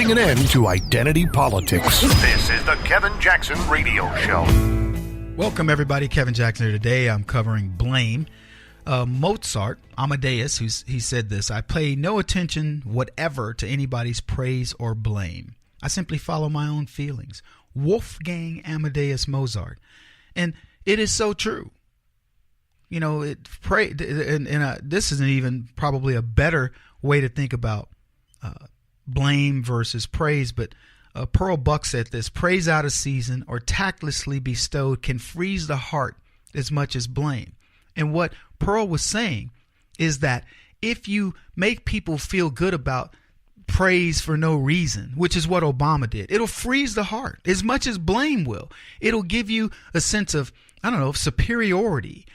putting an end to identity politics. This is the Kevin Jackson Radio Show. Welcome, everybody. Kevin Jackson here. Today I'm covering blame. Mozart, Amadeus, he said this: I pay no attention whatever to anybody's praise or blame. I simply follow my own feelings. Wolfgang Amadeus Mozart. And it is so true. You know, this isn't even probably a better way to think about blame versus praise, but Pearl Buck said this: praise out of season or tactlessly bestowed can freeze the heart as much as blame. And what Pearl was saying is that if you make people feel good about praise for no reason, which is what Obama did, it'll freeze the heart as much as blame will. It'll give you a sense of, I don't know, superiority.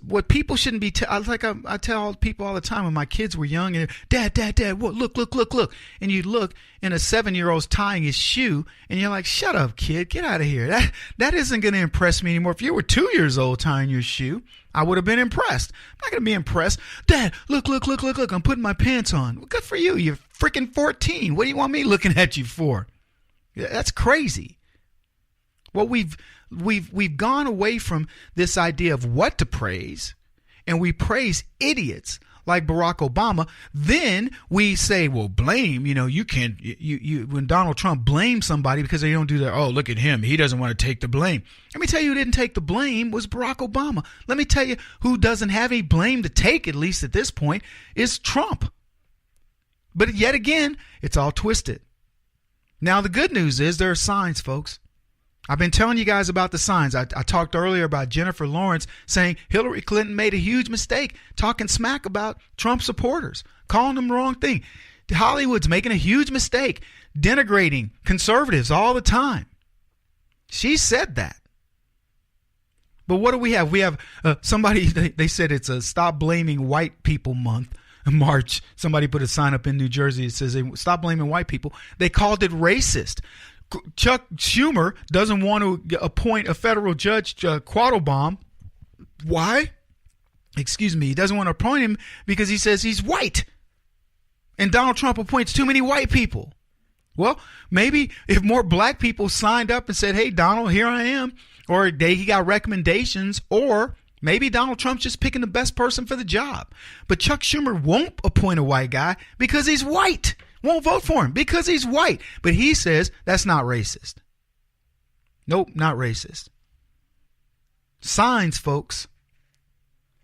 What people shouldn't be, I tell people all the time when my kids were young, and Dad, what? Look. And you look, and a 7-year-old's tying his shoe, and you're like, shut up, kid, get out of here. That isn't going to impress me anymore. If you were 2 years old tying your shoe, I would have been impressed. I'm not going to be impressed. Dad, look, I'm putting my pants on. Well, good for you. You're freaking 14. What do you want me looking at you for? That's crazy. Well, we've gone away from this idea of what to praise, and we praise idiots like Barack Obama. Then we say, well, blame, you can't, when Donald Trump blames somebody because they don't do that, oh, look at him, he doesn't want to take the blame. Let me tell you who didn't take the blame was Barack Obama. Let me tell you who doesn't have any blame to take, at least at this point, is Trump. But yet again, it's all twisted. Now, the good news is there are signs, folks. I've been telling you guys about the signs. I talked earlier about Jennifer Lawrence saying Hillary Clinton made a huge mistake talking smack about Trump supporters, calling them the wrong thing. Hollywood's making a huge mistake denigrating conservatives all the time. She said that. But what do we have? We have somebody, they said it's a Stop Blaming White People month. March. Somebody put a sign up in New Jersey that says, stop blaming white people. They called it racist. Chuck Schumer doesn't want to appoint a federal judge, Quattlebaum. Why? He doesn't want to appoint him because he says he's white. And Donald Trump appoints too many white people. Well, maybe if more black people signed up and said, hey, Donald, here I am, or he got recommendations, or maybe Donald Trump's just picking the best person for the job. But Chuck Schumer won't appoint a white guy because he's white. Won't vote for him because he's white. But he says that's not racist. Nope, not racist. Signs, folks.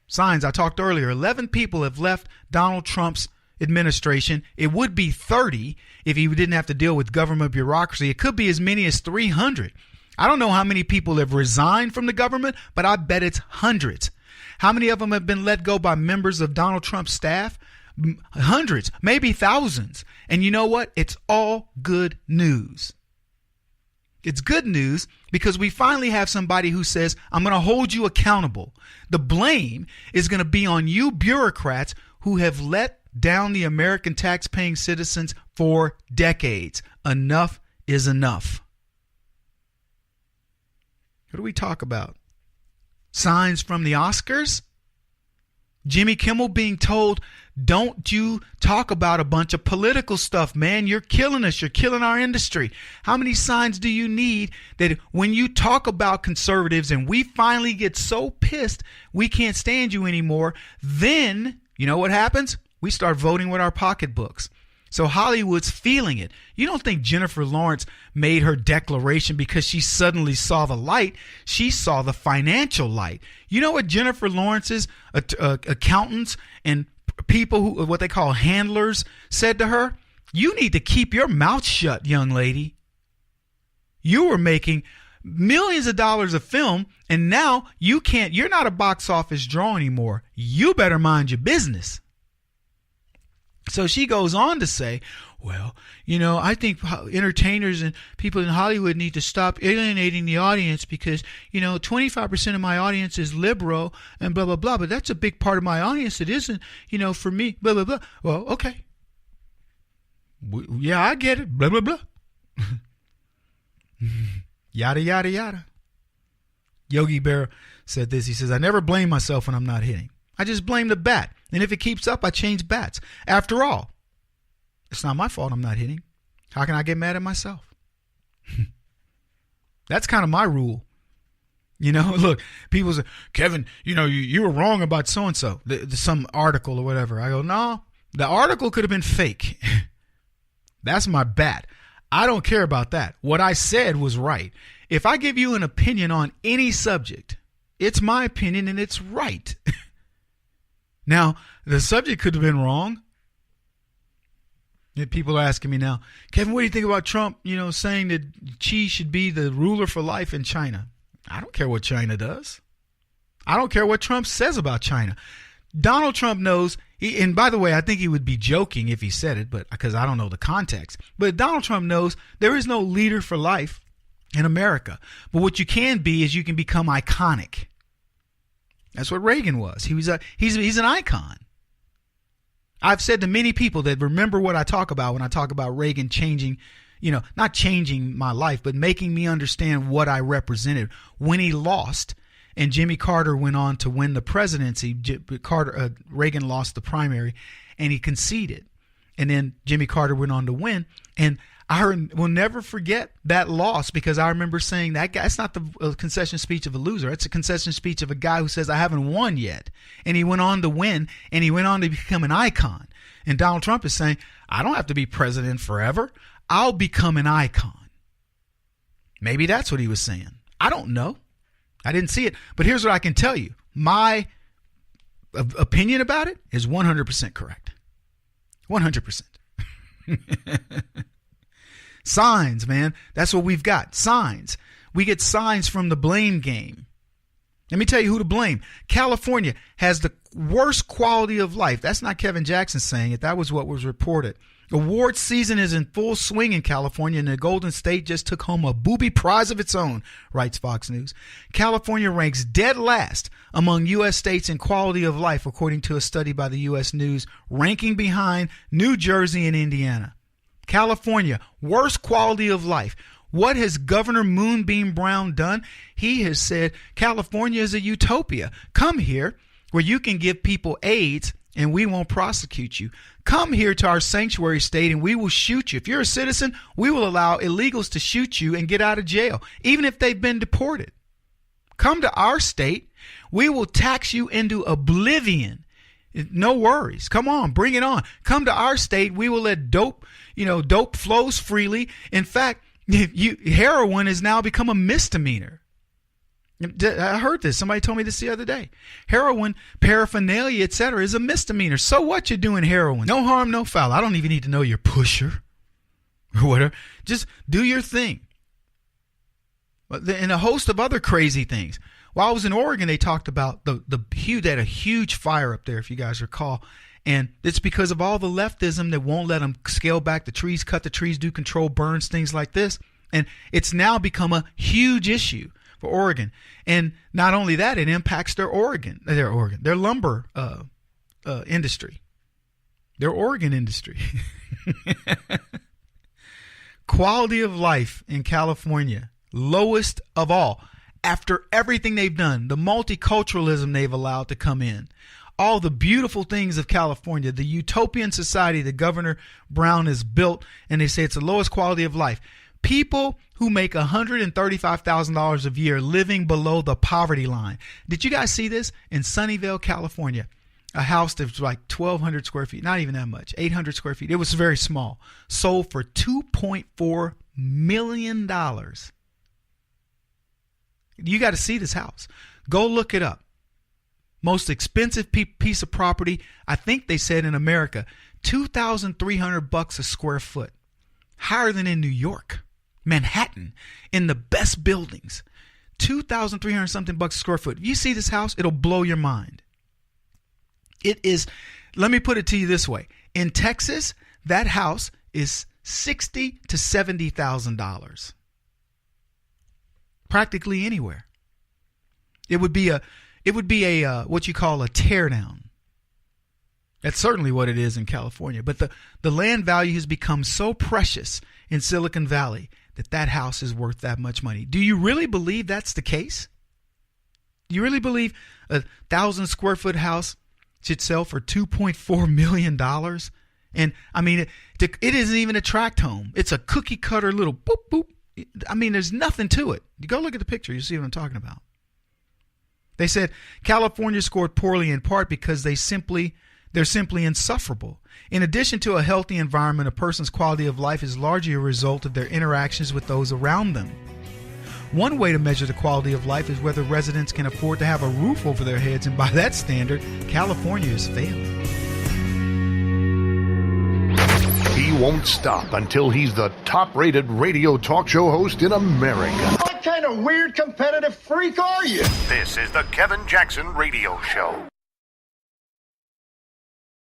Signs. I talked earlier. 11 people have left Donald Trump's administration. It would be 30 if he didn't have to deal with government bureaucracy. It could be as many as 300. I don't know how many people have resigned from the government, but I bet it's hundreds. How many of them have been let go by members of Donald Trump's staff? Hundreds, maybe thousands. And you know what? It's all good news. It's good news because we finally have somebody who says, I'm going to hold you accountable. The blame is going to be on you bureaucrats who have let down the American tax-paying citizens for decades. Enough is enough. What do we talk about? Signs from the Oscars? Jimmy Kimmel being told, don't you talk about a bunch of political stuff, man. You're killing us. You're killing our industry. How many signs do you need that when you talk about conservatives and we finally get so pissed we can't stand you anymore, then you know what happens? We start voting with our pocketbooks. So Hollywood's feeling it. You don't think Jennifer Lawrence made her declaration because she suddenly saw the light. She saw the financial light. You know what Jennifer Lawrence's accountants and people who, what they call handlers, said to her? You need to keep your mouth shut, young lady. You were making millions of dollars of film, and now you're not a box office draw anymore. You better mind your business. So she goes on to say, well, I think entertainers and people in Hollywood need to stop alienating the audience because, 25% of my audience is liberal and blah, blah, blah. But that's a big part of my audience. It isn't, for me, blah, blah, blah. Well, okay. Yeah, I get it. Blah, blah, blah. Yada, yada, yada. Yogi Berra said this. He says, I never blame myself when I'm not hitting. I just blame the bat. And if it keeps up, I change bats. After all, it's not my fault I'm not hitting. How can I get mad at myself? That's kind of my rule. Look, people say, Kevin, you were wrong about so-and-so, some article or whatever. I go, no, the article could have been fake. That's my bad. I don't care about that. What I said was right. If I give you an opinion on any subject, it's my opinion and it's right. Now, the subject could have been wrong. And people are asking me now, Kevin, what do you think about Trump, saying that Xi should be the ruler for life in China? I don't care what China does. I don't care what Trump says about China. Donald Trump knows, and by the way, I think he would be joking if he said it, but because I don't know the context. But Donald Trump knows there is no leader for life in America. But what you can be is you can become iconic. That's what Reagan was. He's an icon. I've said to many people that remember what I talk about when I talk about Reagan changing, not changing my life, but making me understand what I represented. When he lost and Jimmy Carter went on to win the presidency, Reagan lost the primary and he conceded. And then Jimmy Carter went on to win. And I will never forget that loss because I remember saying that guy, it's not the concession speech of a loser. It's a concession speech of a guy who says, I haven't won yet. And he went on to win and he went on to become an icon. And Donald Trump is saying, I don't have to be president forever. I'll become an icon. Maybe that's what he was saying. I don't know. I didn't see it. But here's what I can tell you. My opinion about it is 100% correct. 100%. Signs, man. That's what we've got. Signs. We get signs from the blame game. Let me tell you who to blame. California has the worst quality of life. That's not Kevin Jackson saying it. That was what was reported. Award season is in full swing in California, and the Golden State just took home a booby prize of its own, writes Fox News. California ranks dead last among U.S. states in quality of life, according to a study by the U.S. News, ranking behind New Jersey and Indiana. California, worst quality of life. What has Governor Moonbeam Brown done? He has said California is a utopia. Come here where you can give people AIDS and we won't prosecute you. Come here to our sanctuary state and we will shoot you. If you're a citizen, we will allow illegals to shoot you and get out of jail, even if they've been deported. Come to our state. We will tax you into oblivion. No worries. Come on, bring it on. Come to our state. We will let dope flows freely. In fact, heroin has now become a misdemeanor. I heard this. Somebody told me this the other day. Heroin, paraphernalia, etc. is a misdemeanor. So what you're doing heroin? No harm, no foul. I don't even need to know your pusher or whatever. Just do your thing. And a host of other crazy things. While I was in Oregon, they talked about they had a huge fire up there, if you guys recall. And it's because of all the leftism that won't let them scale back the trees, cut the trees, do controlled burns, things like this. And it's now become a huge issue for Oregon. And not only that, it impacts their lumber industry, their Oregon industry. Quality of life in California, lowest of all. After everything they've done, the multiculturalism they've allowed to come in, all the beautiful things of California, the utopian society that Governor Brown has built, and they say it's the lowest quality of life. People who make $135,000 a year living below the poverty line. Did you guys see this? In Sunnyvale, California, a house that's like 1,200 square feet, not even that much, 800 square feet. It was very small. Sold for $2.4 million. You got to see this house. Go look it up. Most expensive piece of property, I think they said in America, $2,300 a square foot. Higher than in New York, Manhattan, in the best buildings. $2,300 something bucks a square foot. If you see this house, it'll blow your mind. It is, let me put it to you this way. In Texas, that house is $60,000 to $70,000. Practically anywhere. It would be a what you call a teardown. That's certainly what it is in California. But the land value has become so precious in Silicon Valley that house is worth that much money. Do you really believe that's the case? Do you really believe a 1,000 square foot house should sell for $2.4 million And I mean, it isn't even a tract home. It's a cookie cutter little boop, boop. I mean, there's nothing to it. You go look at the picture, you see what I'm talking about. They said California scored poorly in part because they're simply insufferable. In addition to a healthy environment, a person's quality of life is largely a result of their interactions with those around them. One way to measure the quality of life is whether residents can afford to have a roof over their heads, and by that standard, California is failing. He won't stop until he's the top-rated radio talk show host in America. What kind of weird competitive freak are you? This is the Kevin Jackson Radio Show.